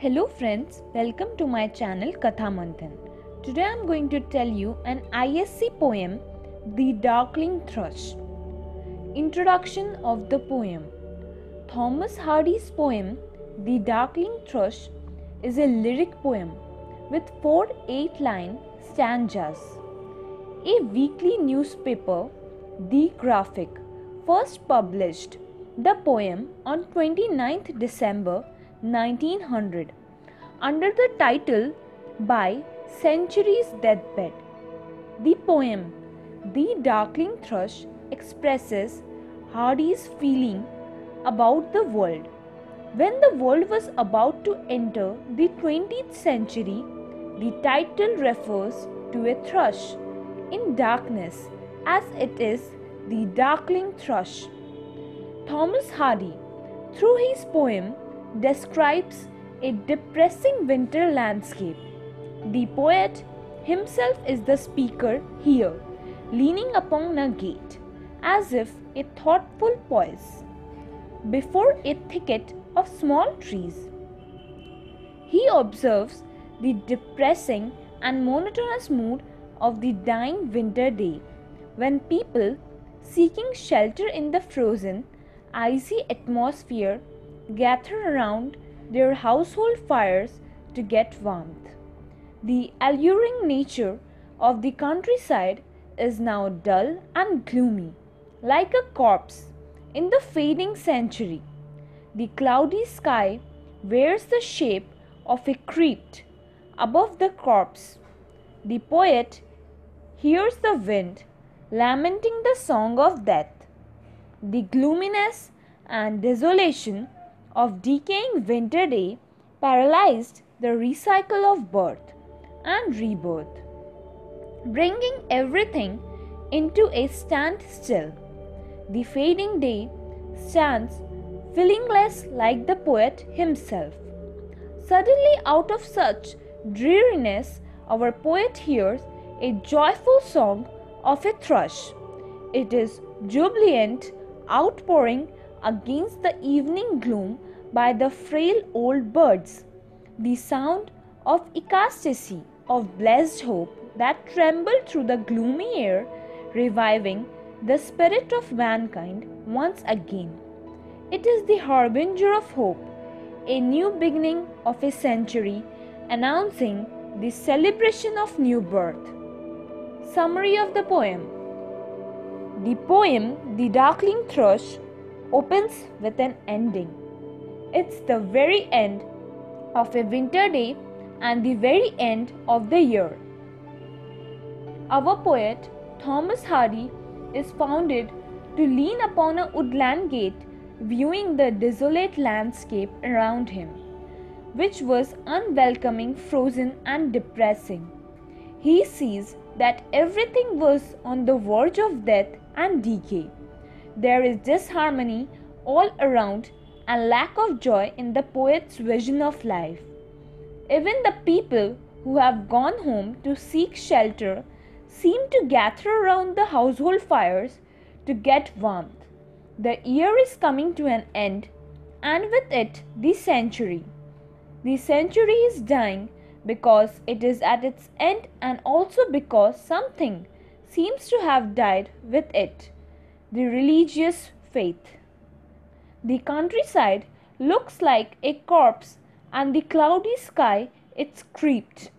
Hello friends, welcome to my channel Katha Manthan. Today I am going to tell you an ISC poem, The Darkling Thrush. Introduction of the poem. Thomas Hardy's poem, The Darkling Thrush, is a lyric poem with 4 8-line stanzas. A weekly newspaper, The Graphic, first published the poem on 29th December 1900 under the title By Century's Deathbed. The poem The Darkling Thrush expresses Hardy's feeling about the world. When the world was about to enter the 20th century, the title refers to a thrush in darkness, as it is the darkling thrush. Thomas Hardy, through his poem, describes a depressing winter landscape. The poet himself is the speaker here, leaning upon a gate, as if a thoughtful poise, before a thicket of small trees. He observes the depressing and monotonous mood of the dying winter day, when people, seeking shelter in the frozen, icy atmosphere, gather around their household fires to get warmth. The alluring nature of the countryside is now dull and gloomy, like a corpse in the fading century. The cloudy sky wears the shape of a crypt above the corpse. The poet hears the wind lamenting the song of death. The gloominess and desolation of decaying winter day paralyzed the recycle of birth and rebirth, bringing everything into a standstill. The fading day stands feelingless like the poet himself. Suddenly, out of such dreariness, our poet hears a joyful song of a thrush. It is jubilant outpouring against the evening gloom by the frail old birds, the sound of ecstasy, of blessed hope that trembled through the gloomy air, reviving the spirit of mankind once again. It is the harbinger of hope, a new beginning of a century, announcing the celebration of new birth. Summary of the poem. The poem, The Darkling Thrush, opens with an ending. It's the very end of a winter day and the very end of the year. Our poet, Thomas Hardy, is founded to lean upon a woodland gate, viewing the desolate landscape around him, which was unwelcoming, frozen, and depressing. He sees that everything was on the verge of death and decay. There is disharmony all around and lack of joy in the poet's vision of life. Even the people who have gone home to seek shelter seem to gather around the household fires to get warmth. The year is coming to an end, and with it the century. The century is dying because it is at its end, and also because something seems to have died with it: the religious faith. The countryside looks like a corpse, and the cloudy sky its crypt.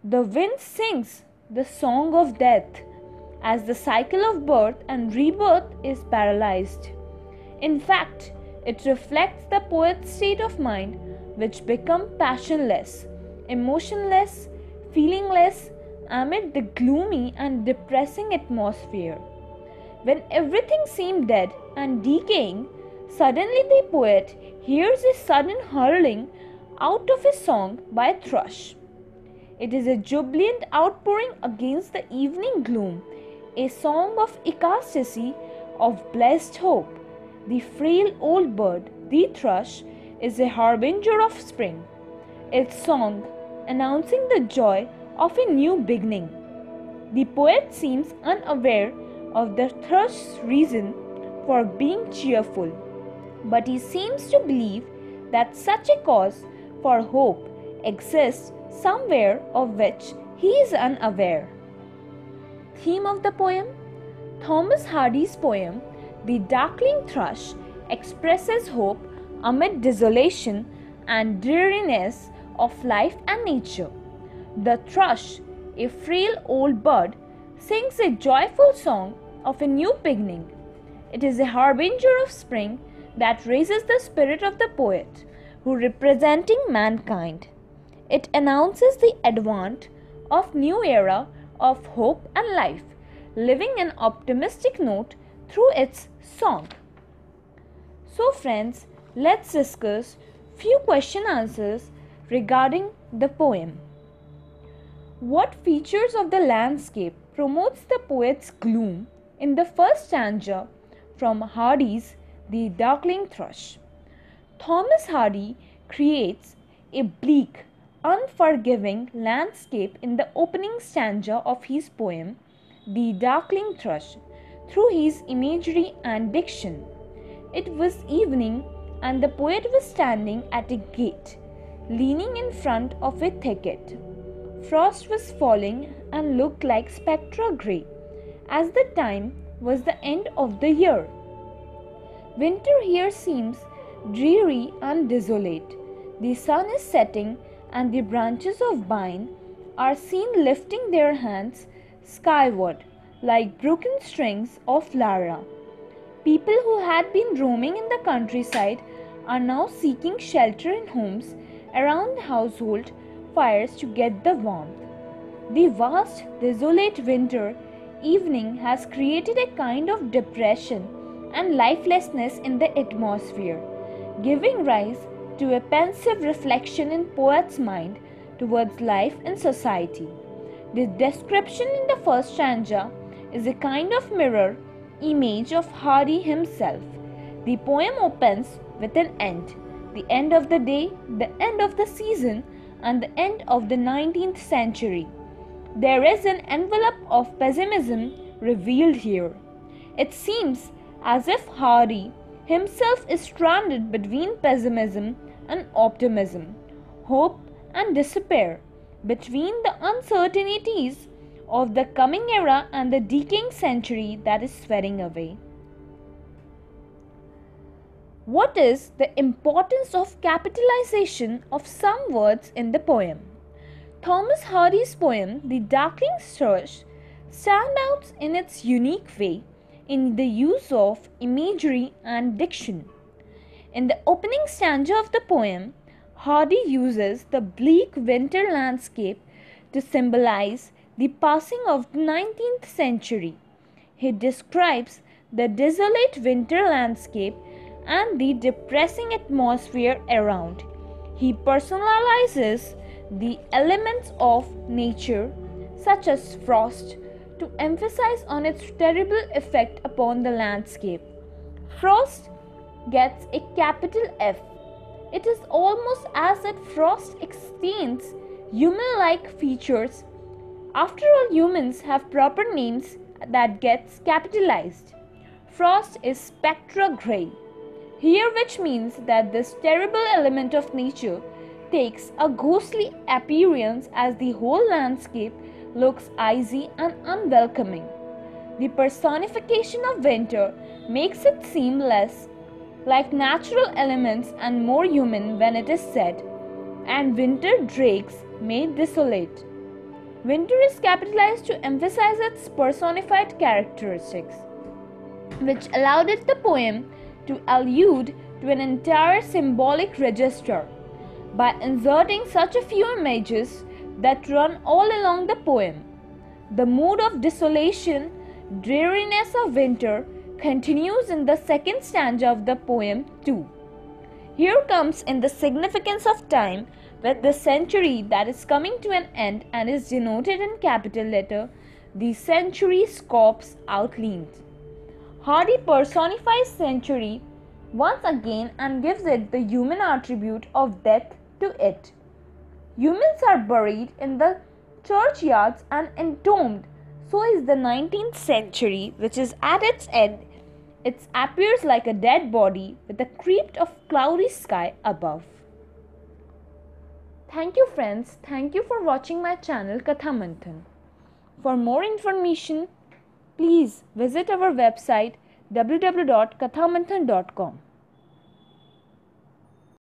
The wind sings the song of death, as the cycle of birth and rebirth is paralyzed. In fact, it reflects the poet's state of mind, which become passionless, emotionless, feelingless amid the gloomy and depressing atmosphere. When everything seemed dead and decaying, suddenly the poet hears a sudden hurling out of a song by a thrush. It is a jubilant outpouring against the evening gloom, a song of ecstasy, of blessed hope. The frail old bird, the thrush, is a harbinger of spring, its song announcing the joy of a new beginning. The poet seems unaware of the thrush's reason for being cheerful, but he seems to believe that such a cause for hope exists somewhere of which he is unaware. Theme of the poem: Thomas Hardy's poem, The Darkling Thrush, expresses hope amid desolation and dreariness of life and nature. The thrush, a frail old bird, sings a joyful song of a new beginning. It is a harbinger of spring that raises the spirit of the poet, who representing mankind. It announces the advent of new era of hope and life, living an optimistic note through its song. So friends, let's discuss few question answers regarding the poem. What features of the landscape promotes the poet's gloom in the first stanza from Hardy's The Darkling Thrush? Thomas Hardy creates a bleak, unforgiving landscape in the opening stanza of his poem, The Darkling Thrush, through his imagery and diction. It was evening, and the poet was standing at a gate, leaning in front of a thicket. Frost was falling and looked like spectra grey, as the time was the end of the year. Winter here seems dreary and desolate. The sun is setting, and the branches of pine are seen lifting their hands skyward like broken strings of lyra. People who had been roaming in the countryside are now seeking shelter in homes around household fires to get the warmth. The vast, desolate winter evening has created a kind of depression and lifelessness in the atmosphere, giving rise to a pensive reflection in poet's mind towards life and society. The description in the first stanza is a kind of mirror image of Hardy himself. The poem opens with an end, the end of the day, the end of the season, and the end of the 19th century. There is an envelope of pessimism revealed here. It seems as if Hardy himself is stranded between pessimism and optimism, hope and despair, between the uncertainties of the coming era and the decaying century that is fading away. What is the importance of capitalization of some words in the poem? Thomas Hardy's poem, The Darkling Thrush, stands out in its unique way in the use of imagery and diction. In the opening stanza of the poem, Hardy uses the bleak winter landscape to symbolize the passing of the 19th century. He describes the desolate winter landscape and the depressing atmosphere around. He personalizes the elements of nature, such as frost, to emphasize on its terrible effect upon the landscape. Frost gets a capital F. It is almost as if frost extends human-like features. After all, humans have proper names that gets capitalized. Frost is spectra grey here, which means that this terrible element of nature takes a ghostly appearance as the whole landscape looks icy and unwelcoming. The personification of winter makes it seem less like natural elements and more human when it is said, and winter drakes made desolate. Winter is capitalized to emphasize its personified characteristics, which allowed it the poem to allude to an entire symbolic register by inserting such a few images that run all along the poem. The mood of desolation, dreariness of winter continues in the second stanza of the poem too. Here comes in the significance of time with the century that is coming to an end and is denoted in capital letter, the century scopes outlined. Hardy personifies century once again and gives it the human attribute of death to it. Humans are buried in the churchyards and entombed. So is the 19th century, which is at its end. It appears like a dead body with a creep of cloudy sky above. Thank you friends. Thank you for watching my channel Katha Manthan. For more information, please visit our website www.kathamanthan.com.